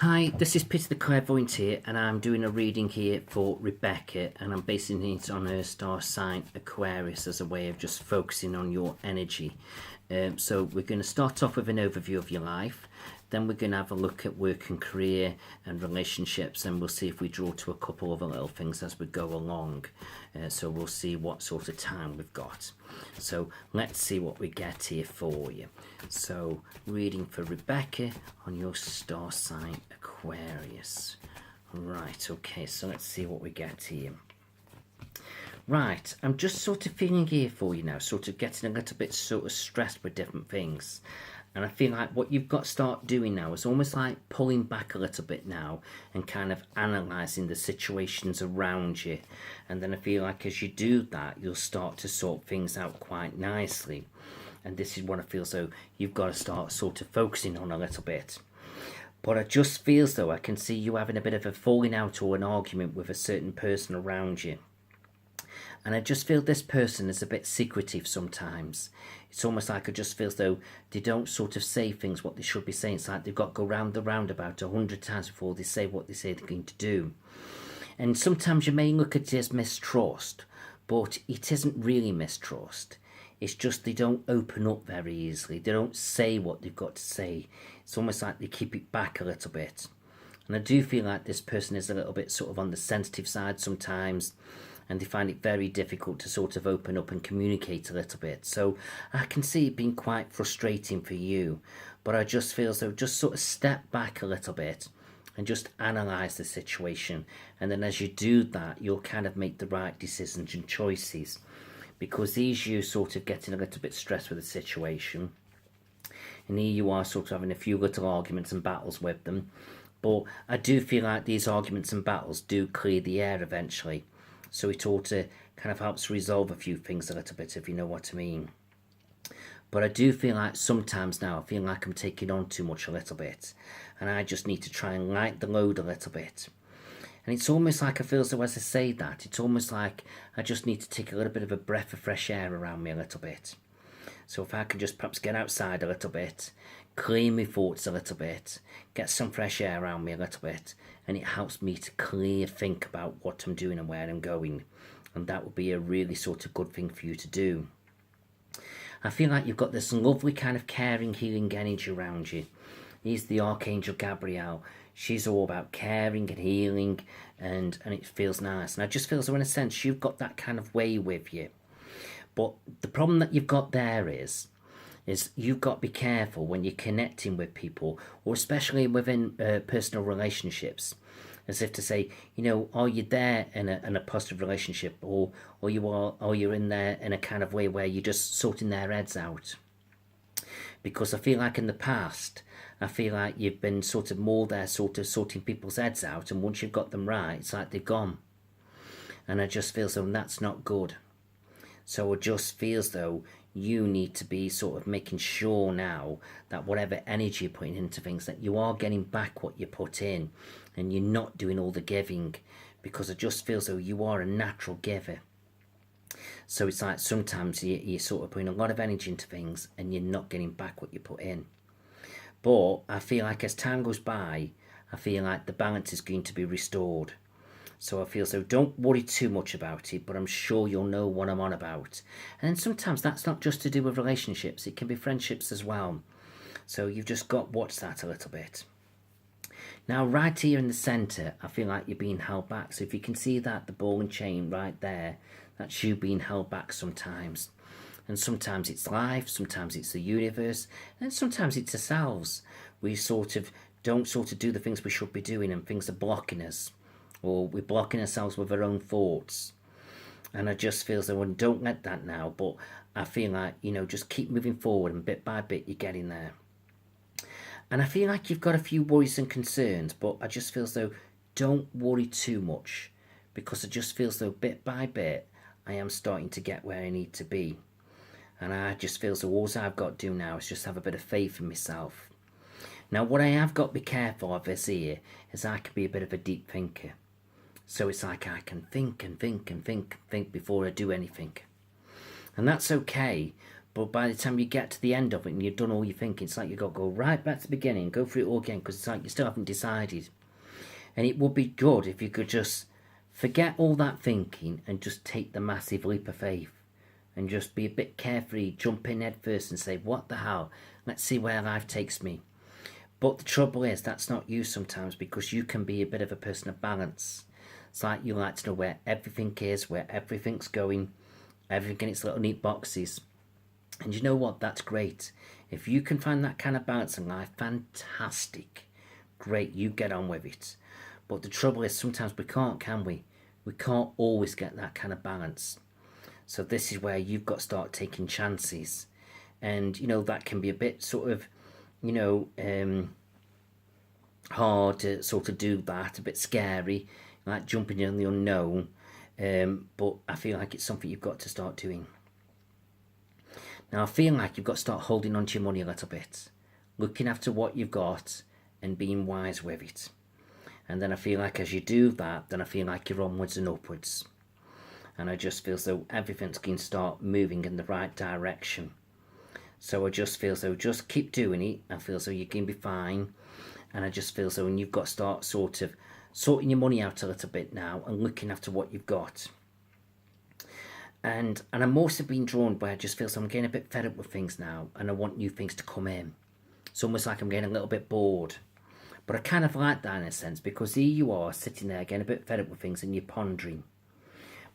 Hi, this is Peter the Clairvoyant here, and I'm doing a reading here for Rebecca, and I'm basing it on her star sign Aquarius as a way of just focusing on your energy. So we're going to start off with an overview of your life, then we're going to have a look at work and career and relationships, and we'll see if we draw to a couple of little things as we go along. So we'll see what sort of time we've got. So let's see what we get here for you. So reading for Rebecca on your star sign Aquarius. Right, okay, so let's see what we get here. Right, I'm just sort of feeling here for you now, sort of getting a little bit sort of stressed with different things. And I feel like what you've got to start doing now is almost like pulling back a little bit now and kind of analysing the situations around you. And then I feel like as you do that, you'll start to sort things out quite nicely. And this is what I feel, so you've got to start sort of focusing on a little bit. But I just feel as though I can see you having a bit of a falling out or an argument with a certain person around you. And I just feel this person is a bit secretive sometimes. It's almost like I just feel as though they don't sort of say things what they should be saying. It's like they've got to go round the roundabout 100 times before they say what they say they're going to do. And sometimes you may look at it as mistrust, but it isn't really mistrust. It's just they don't open up very easily. They don't say what they've got to say. It's almost like they keep it back a little bit. And I do feel like this person is a little bit sort of on the sensitive side sometimes, and they find it very difficult to sort of open up and communicate a little bit. So I can see it being quite frustrating for you, but I just feel as though just sort of step back a little bit and just analyse the situation. And then as you do that, you'll kind of make the right decisions and choices, because these you sort of getting a little bit stressed with the situation. And here you are sort of having a few little arguments and battles with them. But I do feel like these arguments and battles do clear the air eventually. So it ought to kind of helps resolve a few things a little bit, if you know what I mean. But I do feel like sometimes now I feel like I'm taking on too much a little bit. And I just need to try and light the load a little bit. And it's almost like I feel as though as I say that, it's almost like I just need to take a little bit of a breath of fresh air around me a little bit. So if I can just perhaps get outside a little bit, clear my thoughts a little bit, get some fresh air around me a little bit, and it helps me to clear think about what I'm doing and where I'm going. And that would be a really sort of good thing for you to do. I feel like you've got this lovely kind of caring, healing energy around you. He's the Archangel Gabrielle. She's all about caring and healing, and it feels nice. And I just feel as though in a sense you've got that kind of way with you. But the problem that you've got there is you've got to be careful when you're connecting with people, or especially within personal relationships. As if to say, you know, are you there in a positive relationship, or you're in there in a kind of way where you're just sorting their heads out? Because I feel like in the past, I feel like you've been sort of more there sort of sorting people's heads out, and once you've got them right, it's like they've gone. And I just feel so that's not good. So it just feels though you need to be sort of making sure now that whatever energy you're putting into things, that you are getting back what you put in, and you're not doing all the giving, because it just feels though you are a natural giver. So it's like sometimes you're sort of putting a lot of energy into things and you're not getting back what you put in. But I feel like as time goes by, I feel like the balance is going to be restored. So I feel so don't worry too much about it, but I'm sure you'll know what I'm on about. And then sometimes that's not just to do with relationships, it can be friendships as well. So you've just got to watch that a little bit. Now right here in the centre, I feel like you're being held back. So if you can see that, the ball and chain right there, that's you being held back sometimes. And sometimes it's life, sometimes it's the universe, and sometimes it's ourselves. We sort of don't sort of do the things we should be doing, and things are blocking us. Or we're blocking ourselves with our own thoughts. And I just feel as though, and don't let that now, but I feel like, you know, just keep moving forward, and bit by bit you're getting there. And I feel like you've got a few worries and concerns, but I just feel as though don't worry too much, because I just feel as though bit by bit I am starting to get where I need to be. And I just feel as though all I've got to do now is just have a bit of faith in myself. Now what I have got to be careful of this here is I can be a bit of a deep thinker. So it's like I can think and think and think and think before I do anything. And that's okay, But by the time you get to the end of it and you've done all your thinking, it's like you've got to go right back to the beginning, go through it all again, because it's like you still haven't decided. And it would be good if you could just forget all that thinking and just take the massive leap of faith. And just be a bit carefree, jump in head first and say, what the hell? Let's see where life takes me. But the trouble is, that's not you sometimes, because you can be a bit of a person of balance. It's like you like to know where everything is, where everything's going, everything in its little neat boxes. And you know what? That's great. If you can find that kind of balance in life, fantastic. Great, you get on with it. But the trouble is, sometimes we can't, can we? We can't always get that kind of balance. So this is where you've got to start taking chances. And, you know, that can be a bit sort of, you know, hard to sort of do that, a bit scary, like jumping in the unknown. But I feel like it's something you've got to start doing. Now, I feel like you've got to start holding on to your money a little bit, looking after what you've got and being wise with it. And then I feel like as you do that, then I feel like you're onwards and upwards. And I just feel as though everything's going to start moving in the right direction. So I just feel as though just keep doing it. I feel as though you can be fine. And I just feel as though you've got to start sort of sorting your money out a little bit now and looking after what you've got. And I'm also being drawn by, I just feel as though I'm getting a bit fed up with things now, and I want new things to come in. It's almost like I'm getting a little bit bored. But I kind of like that in a sense, because here you are sitting there getting a bit fed up with things and you're pondering.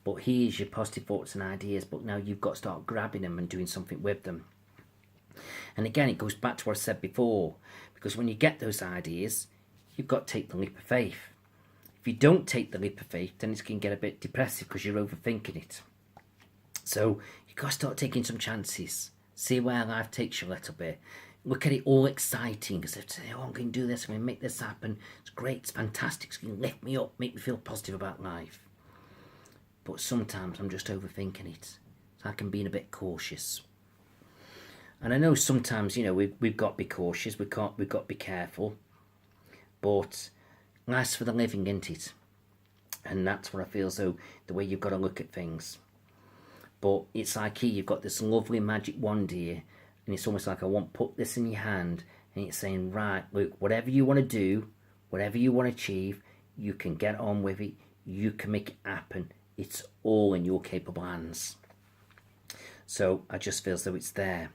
But here's your positive thoughts and ideas, but now you've got to start grabbing them and doing something with them. And again, it goes back to what I said before, because when you get those ideas, you've got to take the leap of faith. If you don't take the leap of faith, then it's going to get a bit depressive because you're overthinking it. So you've got to start taking some chances. See where life takes you a little bit. Look at it all exciting, as if to say, oh, I'm going to do this, I'm going to make this happen. It's great, it's fantastic, it's going to lift me up, make me feel positive about life. But sometimes I'm just overthinking it. So I can be a bit cautious. And I know sometimes, you know, we've got to be cautious, we've got to be careful. But life's for the living, isn't it? And that's what I feel as though the way you've got to look at things. But it's like here, you've got this lovely magic wand here, and it's almost like I want to put this in your hand, and it's saying, right, look, whatever you want to do, whatever you want to achieve, you can get on with it, you can make it happen. It's all in your capable hands. So I just feel as though it's there.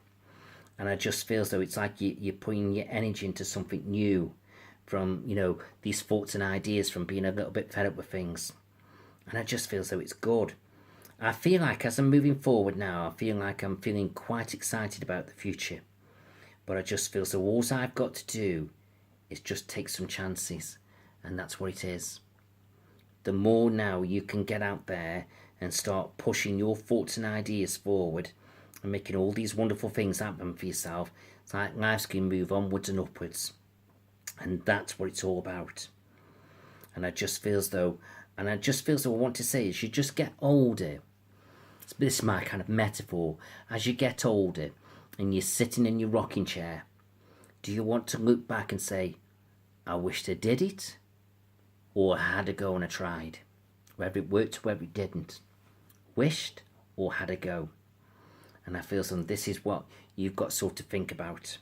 And I just feel as though it's like you're putting your energy into something new from, you know, these thoughts and ideas from being a little bit fed up with things. And I just feel as though it's good. I feel like as I'm moving forward now, I feel like I'm feeling quite excited about the future. But I just feel as though all I've got to do is just take some chances. And that's what it is. The more now you can get out there and start pushing your thoughts and ideas forward and making all these wonderful things happen for yourself, it's like life's going to move onwards and upwards. And that's what it's all about. And I just feel as though, I want to say is you just get older. This is my kind of metaphor. As you get older and you're sitting in your rocking chair, do you want to look back and say, I wished I did it? Or had a go and I tried? Whether it worked, whether it didn't. Wished or had a go? And I feel so this is what you've got to sort of think about.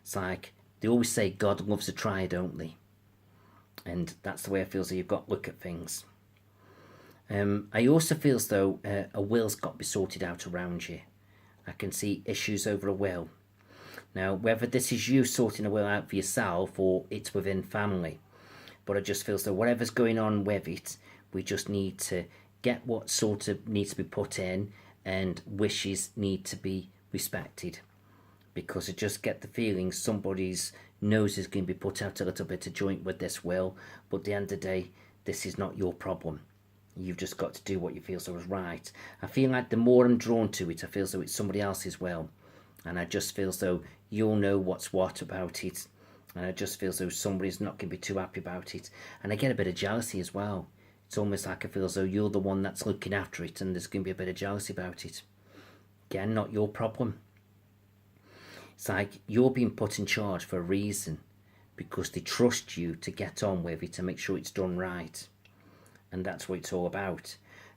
It's like, they always say God loves a try, don't they? And that's the way I feel as though you've got to look at things. I also feel as though a will's got to be sorted out around you. I can see issues over a will. Now, whether this is you sorting a will out for yourself or it's within family, but I just feel as though whatever's going on with it, we just need to get what sort of needs to be put in, and wishes need to be respected. Because I just get the feeling somebody's nose is going to be put out a little bit of joint with this will, but at the end of the day, this is not your problem. You've just got to do what you feel so is right. I feel like the more I'm drawn to it, I feel as though it's somebody else's will. And I just feel as though you'll know what's what about it. And I just feel as though somebody's not going to be too happy about it. And I get a bit of jealousy as well. It's almost like I feel as though you're the one that's looking after it, and there's going to be a bit of jealousy about it. Again, not your problem. It's like you're being put in charge for a reason, because they trust you to get on with it and make sure it's done right. And that's what it's all about.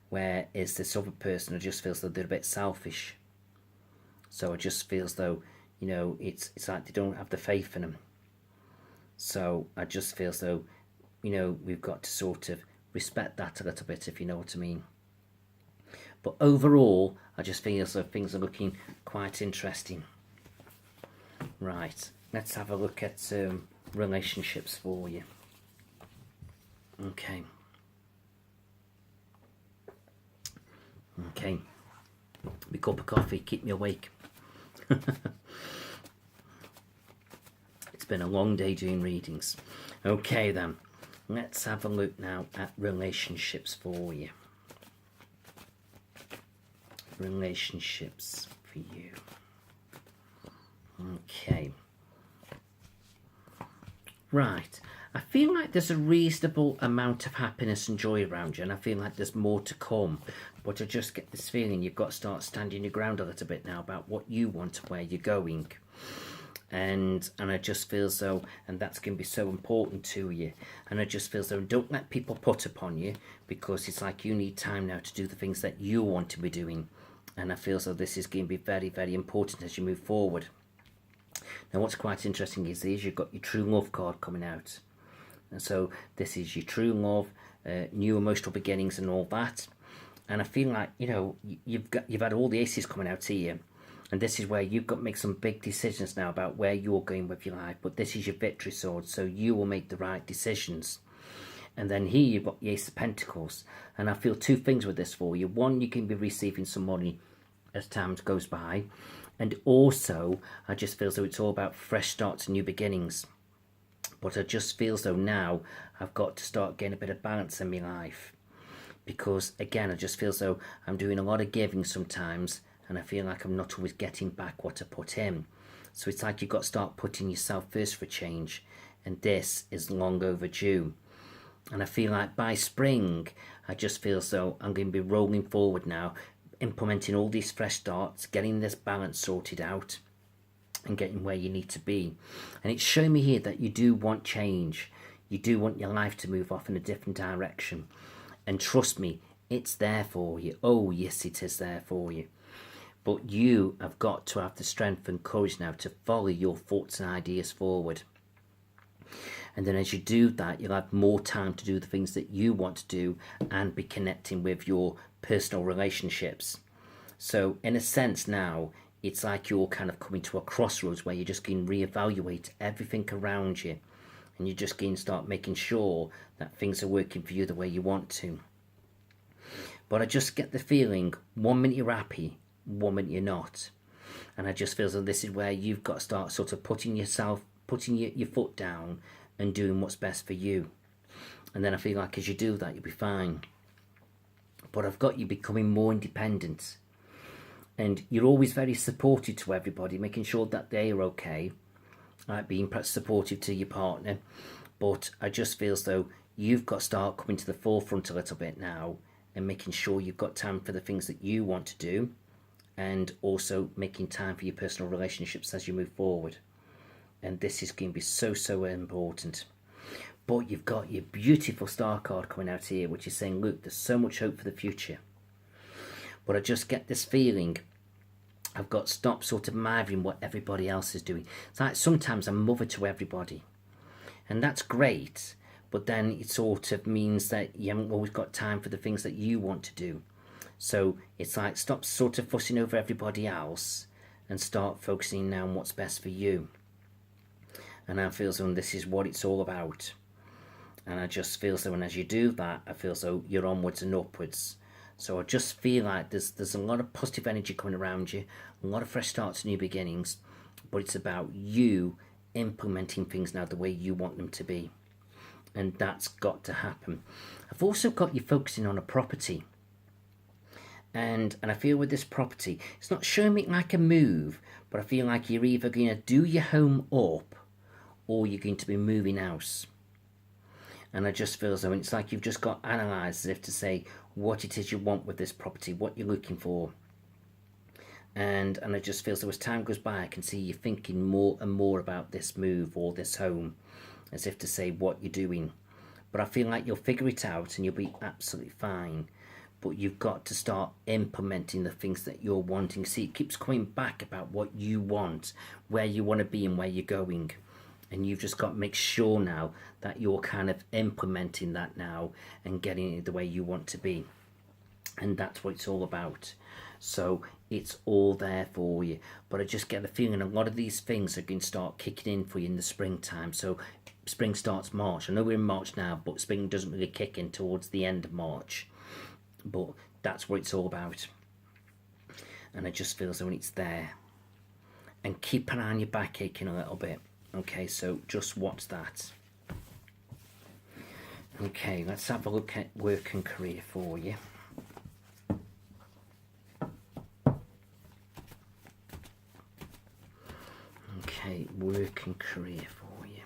Whereas this other person just feels that they're a bit selfish. So I just feel as though, you know, it's like they don't have the faith in them. So I just feel as though, you know, we've got to sort of respect that a little bit, if you know what I mean. But overall, I just feel as though things are looking quite interesting. Right, let's have a look at relationships for you. Okay. Okay. My cup of coffee, keep me awake. It's been a long day doing readings. Okay then, let's have a look now at relationships for you. Relationships for you. Okay. Right. I feel like there's a reasonable amount of happiness and joy around you, and I feel like there's more to come. But I just get this feeling you've got to start standing your ground a little bit now about what you want and where you're going. And I just feel as though, and that's going to be so important to you. And I just feel as though, don't let people put upon you, because it's like you need time now to do the things that you want to be doing. And I feel as though this is going to be very, very important as you move forward. Now what's quite interesting is you've got your true love card coming out. And so this is your true love, new emotional beginnings and all that. And I feel like, you know, you've had all the aces coming out here. And this is where you've got to make some big decisions now about where you're going with your life. But this is your victory sword, so you will make the right decisions. And then here you've got the Ace of Pentacles. And I feel two things with this for you. One, you can be receiving some money as time goes by. And also, I just feel as though it's all about fresh starts and new beginnings. But I just feel as though now I've got to start getting a bit of balance in my life. Because, again, I just feel as though I'm doing a lot of giving sometimes, and I feel like I'm not always getting back what I put in. So it's like you've got to start putting yourself first for change. And this is long overdue. And I feel like by spring, I just feel as though I'm going to be rolling forward now, implementing all these fresh starts, getting this balance sorted out, and getting where you need to be. And it's showing me here that you do want change. You do want your life to move off in a different direction. And trust me, it's there for you. Oh, yes, it is there for you. But you have got to have the strength and courage now to follow your thoughts and ideas forward. And then as you do that, you'll have more time to do the things that you want to do and be connecting with your personal relationships. So in a sense now, it's like you're kind of coming to a crossroads where you're just going to reevaluate everything around you. And you're just going to start making sure that things are working for you the way you want to. But I just get the feeling, 1 minute you're happy, 1 minute you're not. And I just feel as though this is where you've got to start sort of putting your foot down and doing what's best for you. And then I feel like as you do that, you'll be fine. But I've got you becoming more independent. And you're always very supportive to everybody, making sure that they are okay. Like being perhaps supportive to your partner. But I just feel as though you've got to start coming to the forefront a little bit now and making sure you've got time for the things that you want to do, and also making time for your personal relationships as you move forward. And this is going to be so, so important. But you've got your beautiful star card coming out here, which is saying, look, there's so much hope for the future. But I just get this feeling I've got to stop sort of mirroring what everybody else is doing. It's like sometimes I'm mother to everybody. And that's great. But then it sort of means that you haven't always got time for the things that you want to do. So it's like stop sort of fussing over everybody else and start focusing now on what's best for you. And I feel as though this is what it's all about. And I just feel so, and as you do that, I feel so you're onwards and upwards. So I just feel like there's a lot of positive energy coming around you, a lot of fresh starts, new beginnings, but it's about you implementing things now the way you want them to be. And that's got to happen. I've also got you focusing on a property. And I feel with this property, it's not showing me like a move, but I feel like you're either going to do your home up or you're going to be moving house. And I just feel as though it's like you've just got to analyse as if to say what it is you want with this property, what you're looking for. And I just feel as though as time goes by, I can see you thinking more and more about this move or this home, as if to say what you're doing. But I feel like you'll figure it out and you'll be absolutely fine. but you've got to start implementing the things that you're wanting. See, it keeps coming back about what you want, where you want to be and where you're going. And you've just got to make sure now that you're kind of implementing that now and getting it the way you want to be. And that's what it's all about. So it's all there for you. But I just get the feeling a lot of these things are going to start kicking in for you in the springtime. So spring starts March. I know we're in March now, but spring doesn't really kick in towards the end of March. But that's what it's all about. And I just feel as though it's there. And keep an eye on your back aching a little bit. Okay, so just watch that. Okay, let's have a look at work and career for you. Okay, work and career for you.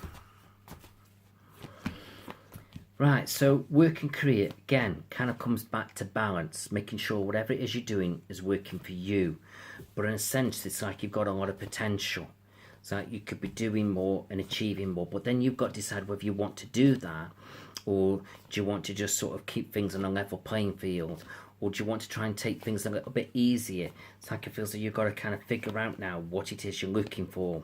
Right, so work and career, again, kind of comes back to balance, making sure whatever it is you're doing is working for you. But in a sense, it's like you've got a lot of potential. It's like you could be doing more and achieving more, but then you've got to decide whether you want to do that, or do you want to just sort of keep things on a level playing field, or do you want to try and take things a little bit easier? It's like it feels like you've got to kind of figure out now what it is you're looking for.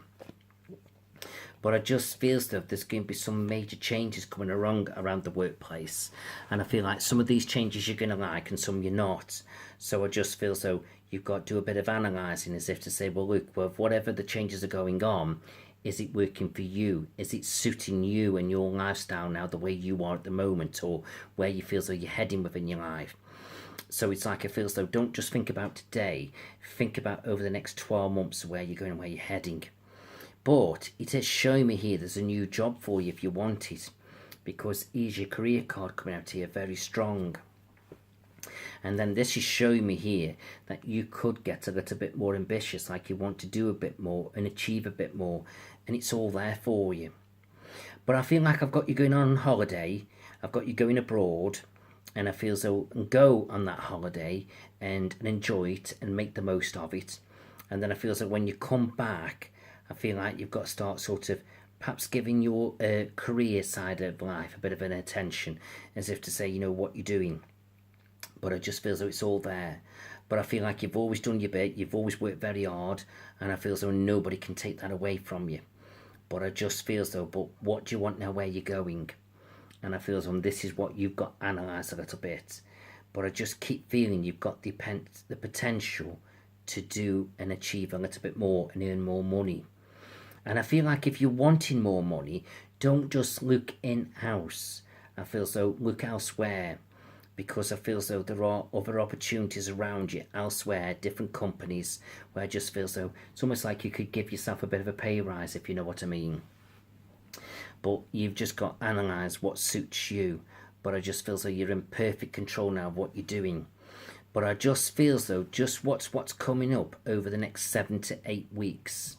But I just feel as though there's going to be some major changes coming around the workplace. And I feel like some of these changes you're going to like and some you're not. So I just feel as though you've got to do a bit of analysing, as if to say, well, look, well, whatever the changes are going on, is it working for you? Is it suiting you and your lifestyle now the way you are at the moment, or where you feel as though you're heading within your life? So it's like it feels though, don't just think about today, think about over the next 12 months where you're going and where you're heading. But it is showing me here there's a new job for you if you want it, because here's your career card coming out here, very strong. And then this is showing me here that you could get a little bit more ambitious, like you want to do a bit more and achieve a bit more, and it's all there for you. But I feel like I've got you going on holiday, I've got you going abroad, and I feel as though go on that holiday and enjoy it and make the most of it. And then I feel as though when you come back, I feel like you've got to start sort of perhaps giving your career side of life a bit of an attention, as if to say, you know, what you're doing. But I just feel as though it's all there. But I feel like you've always done your bit, you've always worked very hard, and I feel as though nobody can take that away from you. But I just feel as though, but what do you want now where you're going? And I feel as though this is what you've got to analyse a little bit. But I just keep feeling you've got the potential to do and achieve a little bit more and earn more money. And I feel like if you're wanting more money, don't just look in-house. I feel as though look elsewhere, because I feel as though there are other opportunities around you elsewhere, different companies, where I just feel as though it's almost like you could give yourself a bit of a pay rise, if you know what I mean. But you've just got to analyse what suits you. But I just feel as though you're in perfect control now of what you're doing. But I just feel as though just what's coming up over the next 7 to 8 weeks.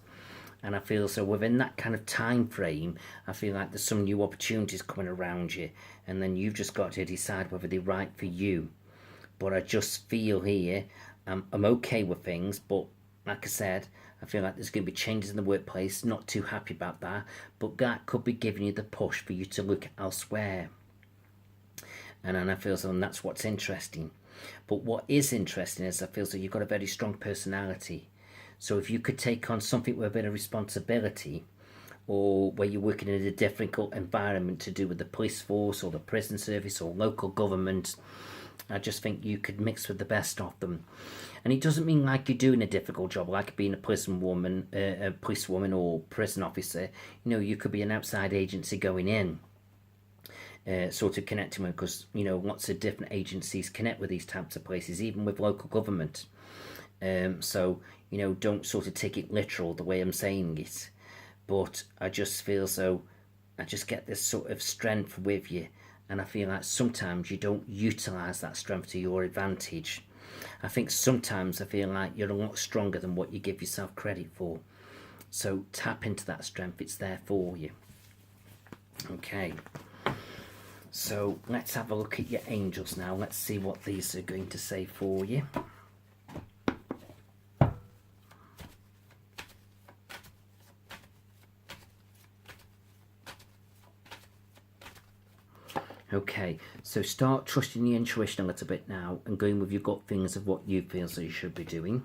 And I feel so within that kind of time frame, I feel like there's some new opportunities coming around you, and then you've just got to decide whether they're right for you. But I just feel here, I'm okay with things, but like I said, I feel like there's going to be changes in the workplace, not too happy about that, but that could be giving you the push for you to look elsewhere. And then I feel so, and that's what's interesting. But what is interesting is I feel so you've got a very strong personality. So if you could take on something with a bit of responsibility, or where you're working in a difficult environment to do with the police force or the prison service or local government, I just think you could mix with the best of them. And it doesn't mean like you're doing a difficult job, like being a policewoman or prison officer. You know, you could be an outside agency going in, sort of connecting with, because, you know, lots of different agencies connect with these types of places, even with local government. So, you know, don't sort of take it literal the way I'm saying it. But I just feel so, I just get this sort of strength with you. And I feel like sometimes you don't utilise that strength to your advantage. I think sometimes I feel like you're a lot stronger than what you give yourself credit for. So tap into that strength, it's there for you. Okay. So let's have a look at your angels now. Let's see what these are going to say for you. Okay, so start trusting your intuition a little bit now and going with your gut feelings of what you feel so you should be doing.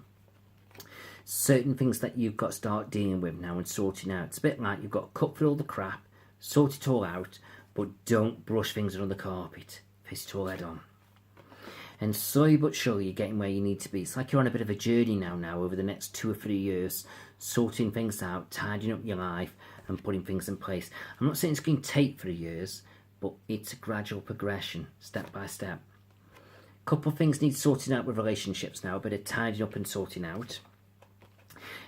Certain things that you've got to start dealing with now and sorting out. It's a bit like you've got to cut through all the crap, sort it all out, but don't brush things under the carpet. Face it all head on. And slowly but surely you're getting where you need to be. It's like you're on a bit of a journey now over the next 2 or 3 years, sorting things out, tidying up your life and putting things in place. I'm not saying it's going to take 3 years, but it's a gradual progression, step by step. Couple of things need sorting out with relationships now, a bit of tidying up and sorting out.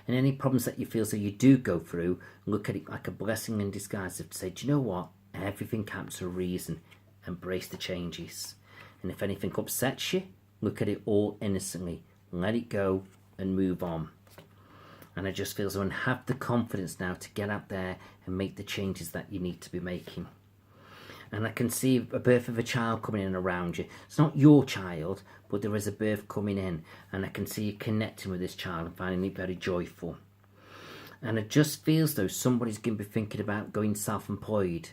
And any problems that you feel so you do go through, look at it like a blessing in disguise to say, do you know what? Everything happens for a reason. Embrace the changes. And if anything upsets you, look at it all innocently. Let it go and move on. And I just feel so and have the confidence now to get out there and make the changes that you need to be making. And I can see a birth of a child coming in around you. It's not your child, but there is a birth coming in. And I can see you connecting with this child and finding it very joyful. And it just feels though somebody's going to be thinking about going self-employed.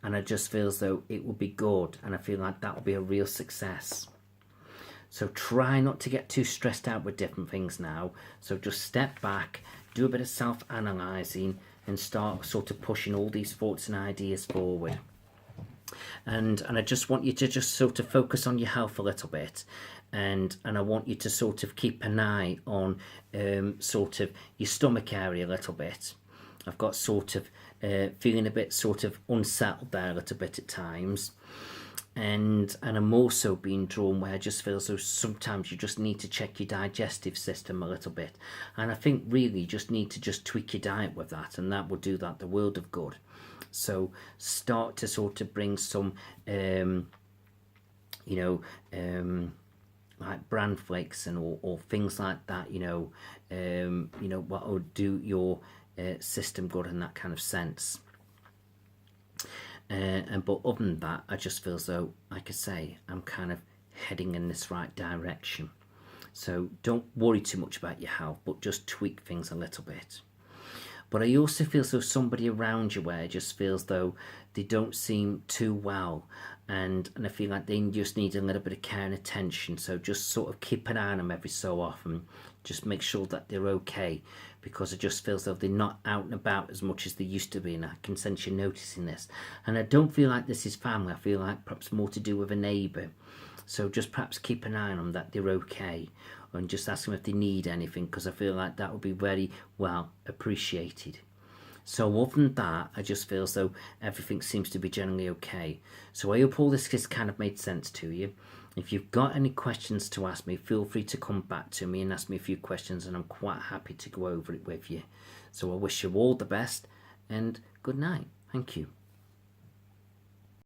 And I just feel as though it will be good. And I feel like that will be a real success. So try not to get too stressed out with different things now. So just step back, do a bit of self-analysing and start sort of pushing all these thoughts and ideas forward. And I just want you to just sort of focus on your health a little bit, and I want you to sort of keep an eye on sort of your stomach area a little bit. I've got sort of feeling a bit sort of unsettled there a little bit at times, and I'm also being drawn where I just feel as though sometimes you just need to check your digestive system a little bit, and I think really you just need to just tweak your diet with that, and that will do that the world of good. So start to sort of bring some, like bran flakes and or things like that. What will do your system good in that kind of sense. But other than that, I just feel as though, like I say, I'm kind of heading in this right direction. So don't worry too much about your health, but just tweak things a little bit. But I also feel as though somebody around you where just feels though they don't seem too well, and I feel like they just need a little bit of care and attention. So just sort of keep an eye on them every so often. Just make sure that they're okay, because it just feels though they're not out and about as much as they used to be, and I can sense you noticing this. And I don't feel like this is family. I feel like perhaps more to do with a neighbour. So just perhaps keep an eye on them that they're okay, and just ask them if they need anything, because I feel like that would be very well appreciated. So other than that, I just feel as though everything seems to be generally okay. So I hope all this has kind of made sense to you. If you've got any questions to ask me, feel free to come back to me and ask me a few questions, and I'm quite happy to go over it with you. So I wish you all the best and good night. Thank you.